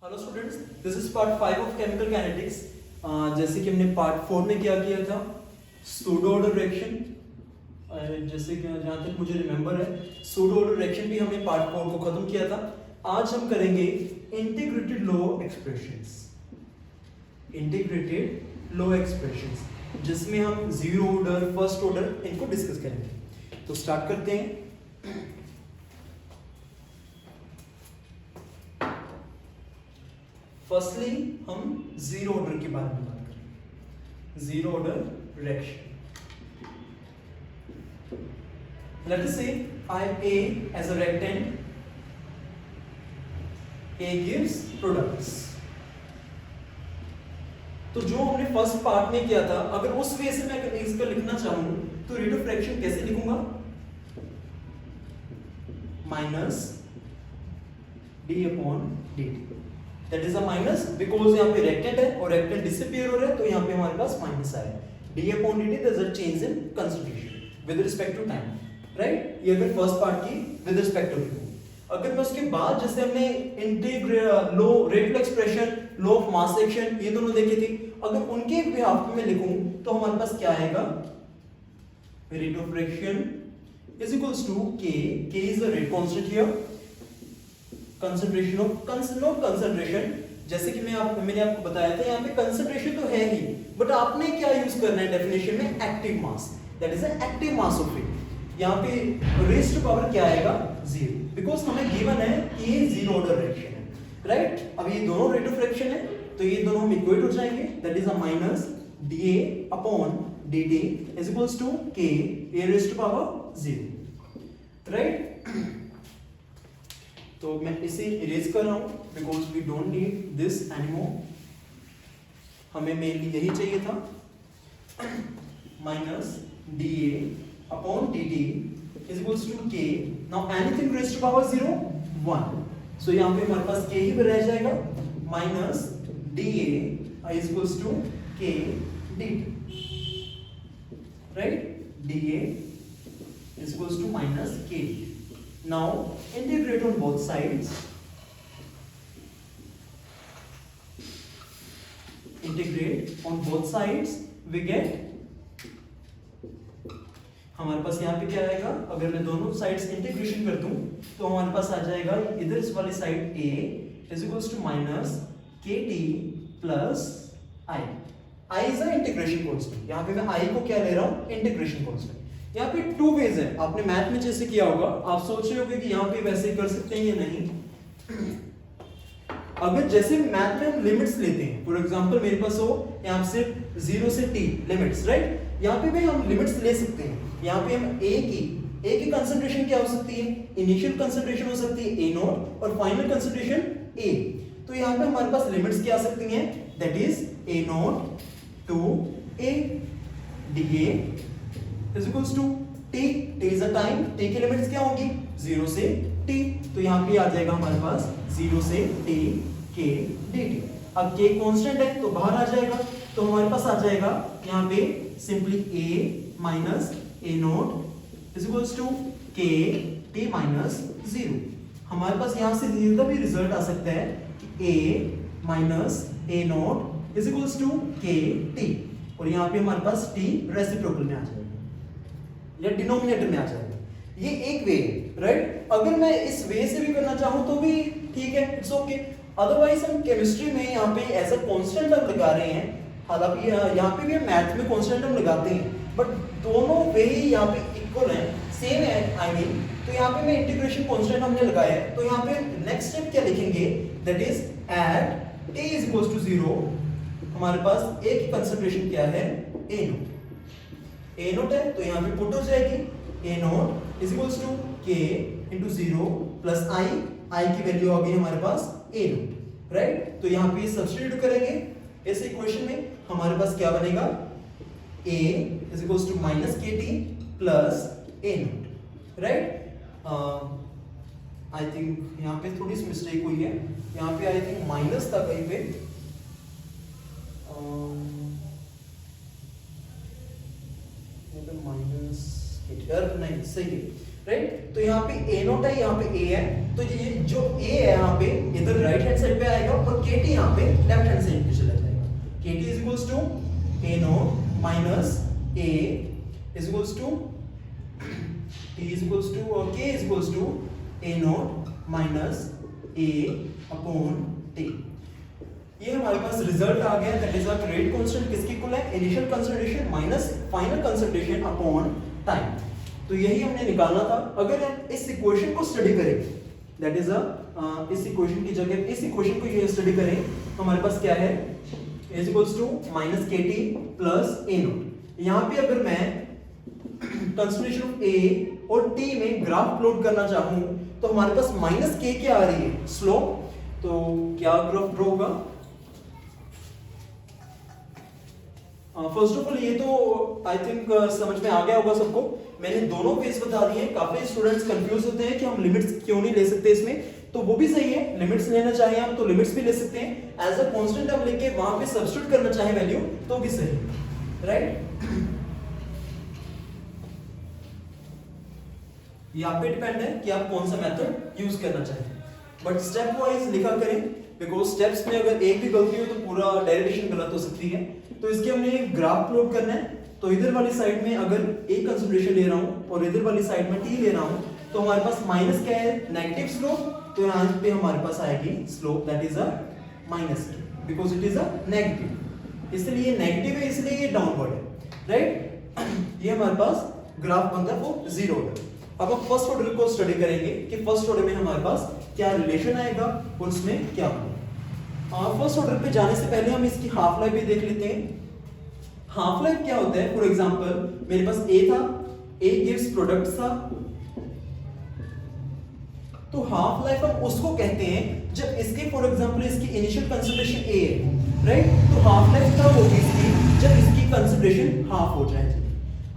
Hello students, this is part 5 of chemical kinetics. जैसे कि हमने पार्ट 4 में क्या किया था, सूडो ऑर्डर रिएक्शन। जैसे कि जहाँ तक मुझे रिमेंबर है, सूडो ऑर्डर रिएक्शन भी हमने पार्ट 4 को खत्म किया था। आज हम करेंगे इंटीग्रेटेड लो एक्सप्रेशंस। इंटीग्रेटेड लो एक्सप्रेशंस जिसमें हम जीरो ऑर्डर, फर्स्ट ऑर्डर इनको डिस्कस करेंगे। तो स्टार्ट करते हैं। फर्स्टली हम जीरो ऑर्डर के बारे में बात करेंगे। Zero order reaction. Let us से I have A as a reactant. A gives products. तो जो हमने फर्स्ट पार्ट में किया था, अगर उस वे से मैं इसका लिखना चाहूं तो रेट ऑफ रिएक्शन कैसे लिखूंगा? Minus D upon D T. That is a minus because यहाँ पे रिएक्टेंट है और रिएक्टेंट डिसअपीयर हो रहा है, तो यहाँ पे हमारे पास माइनस आया। D upon D T there is a change in concentration with respect to time, right? ये अगर फर्स्ट पार्ट की विद रिस्पेक्ट टू टाइम। अगर मैं उसके बाद जैसे हमने law rate of expression, law of mass action, ये दोनों देखे थे, अगर उनके बिहाफ में लिखूं तो हमारे पास क्या आएगा? Rate of reaction is equals to K. K is the rate constant here. Concentration of not concentration. जैसे कि मैंने आपको बताया था, यहाँ पे concentration तो है ही, बट आपने क्या यूज करना है डेफिनेशन में? Active mass. That is an active mass of it. यहाँ पे रेज़ टू पावर क्या आएगा? जीरो, बिकॉज हमें गिवन है कि ये जीरो ऑर्डर रिएक्शन है, राइट? अब ये दोनों रेट ऑफ रिएक्शन है, तो ये दोनों हम इक्वेट हो जाएंगे। That is a minus dA upon dt is equals to K a raised to power 0, right? तो मैं इसे इरेज कर रहा हूं because we don't need this anymore. हमें मेनली यही चाहिए था, minus dA upon dt is equals to K. now anything raised to power 0 1, so यहाँ पे हमारे पास K ही रह जाएगा। Minus dA is equals to K dt, right? dA is equals to minus K. Now integrate on both sides. Integrate on both sides. We get, हमारे पास यहाँ पे क्या आएगा? अगर मैं दोनों साइड्स इंटीग्रेशन कर दूं तो हमारे पास आ जाएगा इधर इस वाली side A is equals to minus KT plus I. I is a integration constant. यहाँ पे मैं I को क्या ले रहा हूँ? Integration constant. यहाँ पे टू वेज है। आपने मैथ में जैसे किया होगा, आप सोच रहे होगे कि यहाँ पे वैसे कर सकते हैं या नहीं। अगर जैसे मैथ में हम लिमिट्स लेते हैं, फॉर एग्जांपल मेरे पास हो यहाँ से 0 से t लिमिट्स, राइट? यहाँ पे भी हम लिमिट्स ले सकते हैं। यहाँ पे हम A की कंसंट्रेशन क्या हो सकती है? इनिशियल कंसंट्रेशन हो सकती है A नॉट और फाइनल कंसंट्रेशन A। तो यहाँ पे हमारे पास लिमिट्स क्या आ सकती हैं? That is A naught to A dA is equals to t. t is a time, t की लिमिट्स क्या होगी? 0 से t। तो यहाँ पे आ जाएगा हमारे पास 0 से t k dt। अब k कांस्टेंट है तो बाहर आ जाएगा, तो हमारे पास आ जाएगा यहाँ पे simply a minus a not is equals to k t minus 0। हमारे पास यहाँ से सीधा भी रिजल्ट आ सकता है कि a minus a not is equals to k t, और यहाँ पे हमारे पास t रेसिप्रोकल में आ जाएगा या डिनोमिनेटर में आ जाएगा। ये एक वे है, राइट? अगर मैं इस वे से भी करना चाहूं तो भी ठीक है, इट्स ओके। अदरवाइज हम केमिस्ट्री में यहाँ पे एज अ कांस्टेंट टर्म लगा रहे हैं, हालांकि यहाँ पे भी हम मैथ में कांस्टेंट टर्म लगाते हैं, बट दोनों वे ही यहाँ पे इक्वल हैं, सेम है आई मीन। तो यहाँ पे मैं इंटीग्रेशन कांस्टेंट हमने लगाया है, तो यहाँ पे नेक्स्ट स्टेप क्या लिखेंगे? That is at t is equals to 0 हमारे पास A की कंसंट्रेशन क्या है? A not. A नोट है तो यहाँ पे पुट हो जाएगी A naught is equals to K into 0 plus I की वैल्यू आ गई हमारे पास A नोट, राइट? तो यहाँ पे सब्स्टिट्यूट करेंगे इस इक्वेशन में, हमारे पास क्या बनेगा? A is equals to minus KT प्लस A naught, right? I think यहाँ पे थोड़ी सी मिस्टेक हुई है, यहाँ पे आई थिंक माइनस था कहीं पे। माइनस नहीं, सही है, राइट। तो यहाँ पे ए नोट है, यहाँ पे ए है, तो ये जो ए है यहाँ पे इधर राइट हैंड साइड पे आएगा और के टी यहाँ पे लेफ्ट हैंड साइड पे चला जाएगा। K T is equals to A naught minus A is equals to T is equals to और K is equals to A naught minus A upon T. ये हमारे पास रिजल्ट आ गया, that is a rate constant किसके equal है, initial concentration minus final concentration upon time. तो यही हमने निकालना था। अगर हम इस इक्वेशन को स्टडी करें, दैट इज इस इक्वेशन की जगह इस इक्वेशन को ये स्टडी करें, हमारे पास क्या है, इज इक्वल्स टू माइनस के टी प्लस ए नोट। यहाँ पे अगर मैं कंसंट्रेशन ऑफ ए और टी में ग्राफ प्लॉट करना चाहूं तो हमारे पास माइनस के क्या आ रही है, स्लोप। तो क्या ग्राफ ड्रॉ होगा, फर्स्ट ऑफ ऑल ये तो आई थिंक समझ में आ गया होगा सबको। मैंने दोनों फेस बता दिए हैं। काफी स्टूडेंट्स कंफ्यूज होते हैं कि हम लिमिट्स क्यों नहीं ले सकते इसमें, तो वो भी सही है। लिमिट्स लेना चाहें आप तो लिमिट्स भी ले सकते हैं, एज अ कांस्टेंट हम लेके वहां पे सब्स्टिट्यूट करना चाहें वैल्यू तो भी सही, राइट। यहाँ पे डिपेंड है कि आप कौन सा मेथड यूज करना चाहें, बट स्टेप वाइज लिखा करें, बिकॉज स्टेप्स में अगर एक भी गलती हो तो पूरा डायरेक्शन गलत हो सकती है। तो इसके हमने ग्राफ प्लॉट करना है। तो इधर वाली साइड में अगर एक कंसंट्रेशन ले रहा हूं और इधर वाली साइड में टी ले रहा हूं तो हमारे पास माइनस क्या है, नेगेटिव स्लोप। तो यहाँ पे हमारे पास आएगी slope that is a minus K, because it is a negative, इसलिए ये नेगेटिव है, इसलिए ये डाउनवर्ड है, राइट। ये हमारे पास ग्राफ बनता है वो जीरो ऑर्डर। अब हम फर्स्ट ऑर्डर को स्टडी करेंगे कि फर्स्ट ऑर्डर में हमारे पास क्या रिलेशन आएगा और उसमें क्या होगा। फर्स्ट ऑर्डर पे जाने से पहले हम इसकी हाफ लाइफ भी देख लेते हैं। हाफ लाइफ क्या होता है, फॉर एग्जांपल मेरे पास ए था, ए गिव्स प्रोडक्ट था, तो हाफ लाइफ हम उसको कहते हैं जब इसके फॉर एग्जांपल इसकी इनिशियल कंसंट्रेशन ए है, राइट। तो हाफ लाइफ तब होगी इसकी जब इसकी कंसंट्रेशन हाफ हो जाए।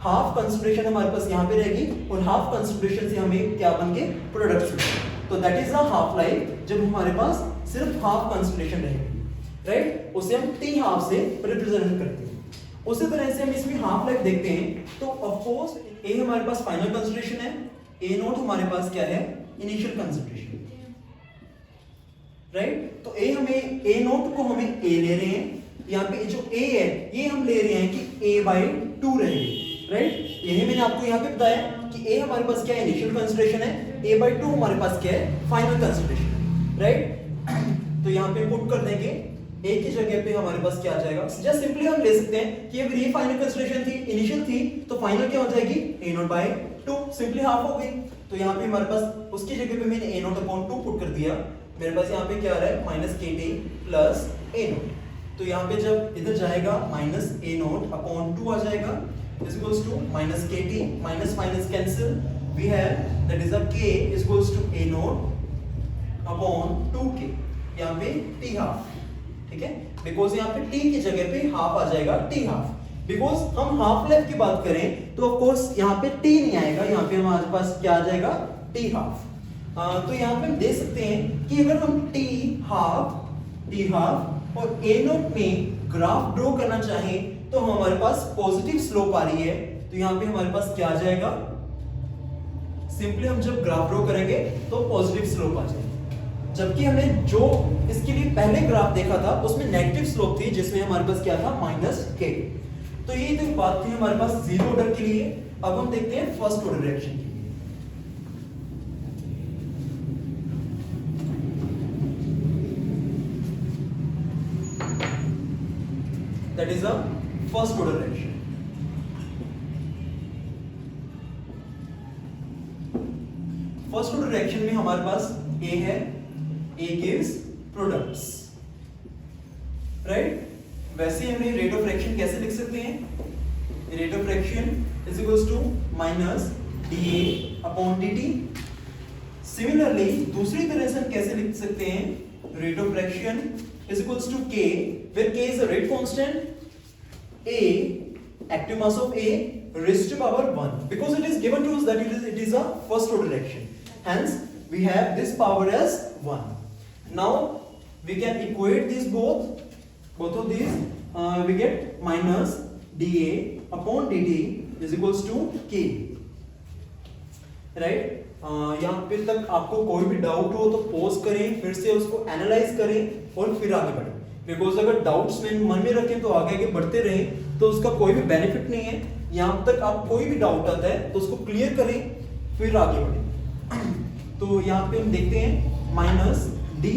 हाफ कंसंट्रेशन हमारे पास यहाँ पे रहेगी और हाफ कंसंट्रेशन से हमें क्या बन के प्रोडक्ट्स मिलेंगे। तो that is a half life जब हमारे पास सिर्फ हाफ कंसंट्रेशन रहेगी, राइट। उसे हम टी हाफ से रिप्रेजेंट करते हैं। उसी तरह से हम इसमें हाफ लाइफ देखते हैं तो ऑफ कोर्स ए हमारे पास फाइनल कंसंट्रेशन है, ए नोट हमारे पास क्या है, इनिशियल कंसंट्रेशन, राइट। तो ए हमें ए नोट को हमें ए ले रहे हैं, यहाँ पे जो ए है ये हम ले रहे हैं कि a by 2 रहेगी, राइट। यही मैंने आपको यहाँ पे बताया कि a हमारे पास क्या है, इनिशियल कंसंट्रेशन है, a by 2 हमारे पास क्या है, फाइनल कंसंट्रेशन, राइट। तो यहाँ पे पुट कर देंगे a की जगह पे हमारे पास क्या आ जाएगा, जस्ट सिंपली हम ले सकते हैं कि अगर ये फाइनल कंसंट्रेशन थी, इनिशियल थी, तो फाइनल क्या हो जाएगी, a not by 2, simply half हो गई। तो यहाँ पे हमारे पास उसकी जगह पे मैंने a नॉट अपॉन 2 पुट कर दिया। मेरे पास यहाँ पे क्या आ रहा है, माइनस के टी प्लस a नॉट। तो यहाँ पे जब इधर जाएगा माइनस a नॉट अपॉन 2 आ जाएगा, is equals to minus kt, minus minus cancel, we have that is a k is equals to a naught upon 2k, यहाँ पे t half, ठीक है, बिकॉज यहाँ पे t की जगह पे हाफ आ जाएगा, t हाफ। बिकॉज हम हाफ लाइफ की बात करें तो ऑफ कोर्स यहाँ पे t नहीं आएगा, यहाँ पे हमारे पास क्या आ जाएगा, t हाफ। तो यहाँ पे हम देख सकते हैं कि अगर हम t हाफ और a नोट में ग्राफ ड्रॉ करना चाहें तो हमारे पास पॉजिटिव स्लोप आ रही है, तो यहाँ पे हमारे पास क्या आ जाएगा, सिंपली हम जब ग्राफ ड्रॉ करेंगे तो पॉजिटिव स्लोप आ जाएगा। जबकि हमने जो इसके लिए पहले ग्राफ देखा था उसमें नेगेटिव स्लोप थी, जिसमें हमारे पास क्या था, माइनस के। तो ये तो बात थी हमारे पास जीरो ऑर्डर के लिए। अब हम देखते हैं फर्स्ट ऑर्डर रिएक्शन के लिए। That is a first order reaction. First order reaction में हमारे पास A है, A gives products, राइट। वैसे हमने रेट ऑफ रिएक्शन कैसे लिख सकते हैं, rate of reaction is equals to minus dA upon dt। Similarly दूसरी तरह से हम कैसे लिख सकते हैं, rate of reaction is equals to K, where K is a rate constant, A active mass of A raised to power 1, because it is given to us that it is a first order reaction, hence we have this power as 1. Now we can equate these both of these, we get minus dA upon dt is equals to K. Right. यहाँ पे तक आपको कोई भी doubt हो तो pause करें, फिर से उसको एनालाइज करें और फिर आगे बढ़ें, बिकॉज अगर डाउट्स में मन में रखें तो आगे आगे बढ़ते रहें तो उसका कोई भी बेनिफिट नहीं है। यहाँ तक आप कोई भी डाउट आता है तो उसको क्लियर करें फिर आगे बढ़ें। तो यहाँ पे हम देखते हैं माइनस डी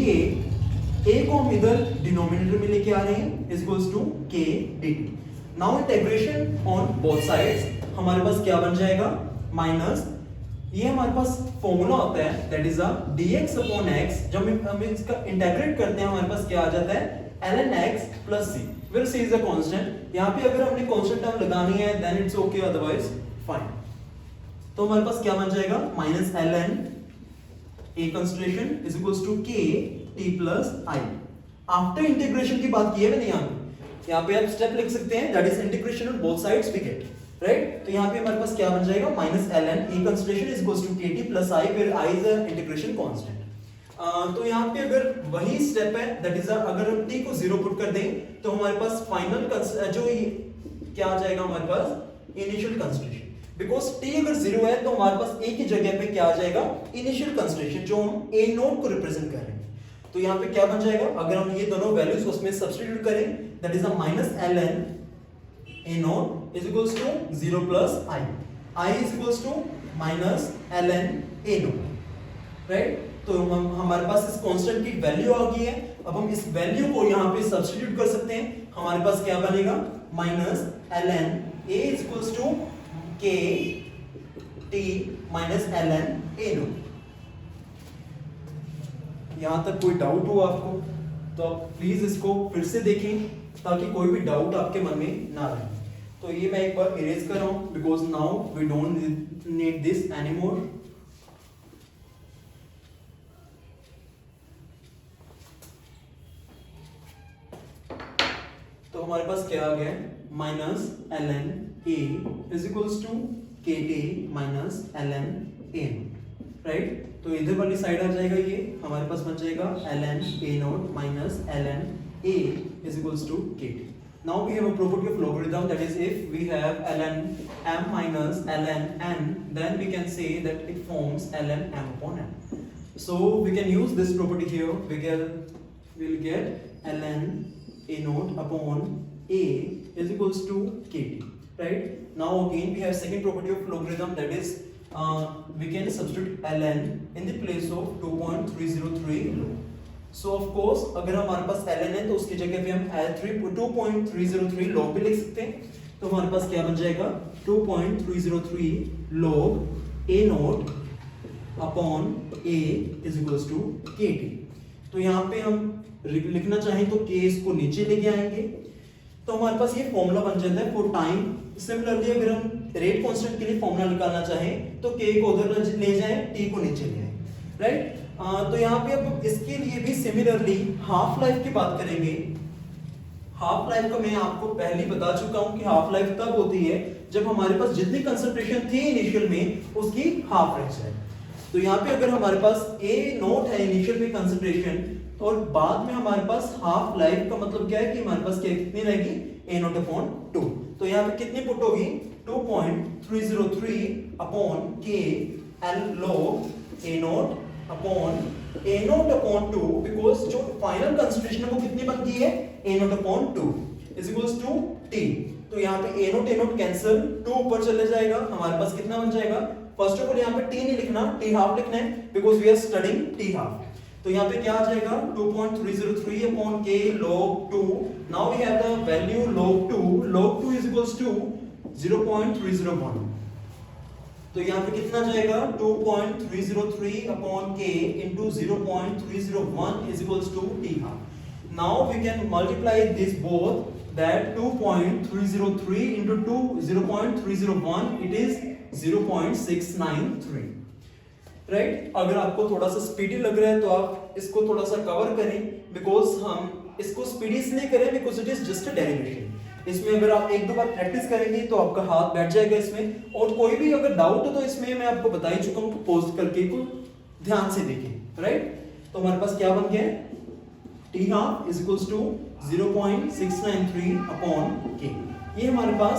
ए को हम इधर डिनोमिनेटर में लेके आ रहे हैं इज इक्वल्स टू के D T. Now integration on both sides हमारे पास क्या बन जाएगा, माइनस ये हमारे पास फॉर्मूला होता है that is a dx upon x। जब हम इसका इंटीग्रेट करते हैं हमारे पास क्या आ जाता है ln x plus c, where c is a constant. यहाँ पे अगर हमने कांस्टेंट टर्म लगानी है then it's okay, otherwise fine. तो हमारे पास क्या बन जाएगा minus ln a concentration is equals to k t plus i। After integration की बात की है मैंने यहाँ पे आप स्टेप लिख सकते हैं that is integration on both sides we get, right. तो यहाँ पे हमारे पास क्या बन जाएगा minus ln a concentration is equals to kt plus i, फिर i is a integration constant. तो यहाँ पे अगर वही स्टेप है दैट इज अगर हम t को 0 पुट कर दें तो हमारे पास फाइनल जो क्या आ जाएगा हमारे पास इनिशियल कंस्ट्रेशन, बिकॉज t अगर 0 है तो हमारे पास a की जगह पे क्या आ जाएगा इनिशियल कंस्ट्रेशन जो हम a नोट को रिप्रेजेंट कर रहे हैं। तो यहाँ पे क्या बन जाएगा अगर हम ये दोनों वैल्यूज उसमें सब्स्टिट्यूट करें that is a minus ln a naught is equals to 0 plus i is equals to minus ln a naught, right. तो हमारे पास इस कांस्टेंट की वैल्यू आ गई है। अब हम इस वैल्यू को यहाँ पे सब्स्टिट्यूट कर सकते हैं, हमारे पास क्या बनेगा minus ln a is equals to k t minus ln a naught. यहां तक कोई डाउट हो आपको तो आप प्लीज इसको फिर से देखें ताकि कोई भी डाउट आपके मन में ना रहे। तो ये मैं एक बार इरेज कर रहा हूं because now we don't need this anymore. तो हमारे पास क्या आ गया minus ln a is equals to K T minus ln a, right. तो इधर वाली साइड आ जाएगा, ये हमारे पास बन जाएगा ln a note minus ln a is equals to kt. Now we have a property of logarithm, that is if we have ln m minus ln n, then we can say that it forms ln m upon n. So we can use this property here. We'll get ln a naught upon a is equals to kt, right? Now again we have second property of logarithm, that is we can substitute ln in the place of 2.303 log. So of course अगर हमारे पास ln है तो उसकी जगह पे हम 2.303 log भी लिख सकते हैं। तो हमारे पास क्या बन जाएगा 2.303 log a naught upon a is equals to kt। तो यहाँ पे हम लिखना चाहें तो k इसको नीचे लेके आएंगे तो हमारे पास ये फॉर्मूला बन जाता है फॉर टाइम। सिमिलरली अगर हम रेट कांस्टेंट के लिए फॉर्मूला निकालना चाहें तो k को उधर ले जाएं, t को नीचे ले आएं, राइट। तो यहाँ पे अब इसके लिए भी सिमिलरली हाफ लाइफ की बात करेंगे। हाफ लाइफ का मैं आपको पहले ही बता चुका हूं कि हाफ लाइफ तब होती है जब हमारे पास जितनी कंसंट्रेशन थी इनिशियल में उसकी हाफ रह जाए। तो यहाँ पे अगर हमारे पास a नोट है इनिशियल में कंसंट्रेशन और बाद में हमारे पास हाफ लाइफ का मतलब क्या है कि हमारे पास क्या कितनी रहेगी a नोट अपॉन 2। तो यहाँ पे कितनी पुट होगी 2.303 upon k l log a naught upon a naught upon 2, because जो फाइनल कंसंट्रेशन है वो कितनी बनती है a naught upon 2 is equals to t। तो यहाँ पे a नोट कैंसिल, 2 ऊपर चले जाएगा, हमारे पास कितना बन जाएगा। फर्स्ट ऑफ ऑल यहाँ पे t नहीं लिखना, t हाफ लिखना है because we are studying t half. तो यहाँ पे क्या आ जाएगा 2.303 upon k log 2। Now we have the value log 2 is equals to 0.301। तो यहाँ पे कितना जाएगा 2.303 upon k into 0.301 is equals to t half. Now we can multiply this both, that 2.303 into 0.301 it is 0.693, right? अगर आपको थोड़ा सा speedy लग रहा है तो आप इसको थोड़ा सा कवर करें बिकॉज हम इसको स्पीडी इसलिए करें because it is just a derivation. इसमें अगर आप एक दो बार प्रैक्टिस करेंगे तो आपका हाथ बैठ जाएगा इसमें। और कोई भी अगर डाउट हो तो इसमें मैं आपको बता ही चुका हूं तो पोस्ट करके को ध्यान से देखें, राइट। तो हमारे पास क्या बन गया t half is equals to 0.693 upon k। ये हमारे पास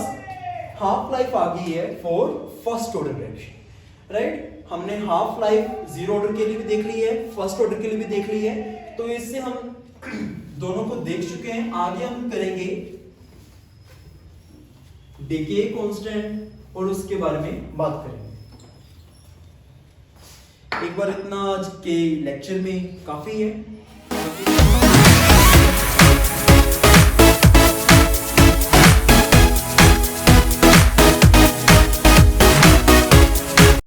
हाफ लाइफ आ गई है for first order reaction, right. हमने हाफ लाइफ जीरो ऑर्डर के लिए भी देख ली है, फर्स्ट ऑर्डर के लिए भी देख ली है, तो इससे हम दोनों को देख चुके हैं। आगे हम करेंगे डीके कांस्टेंट और उसके बारे में बात करेंगे। एक बार इतना आज के लेक्चर में काफी है।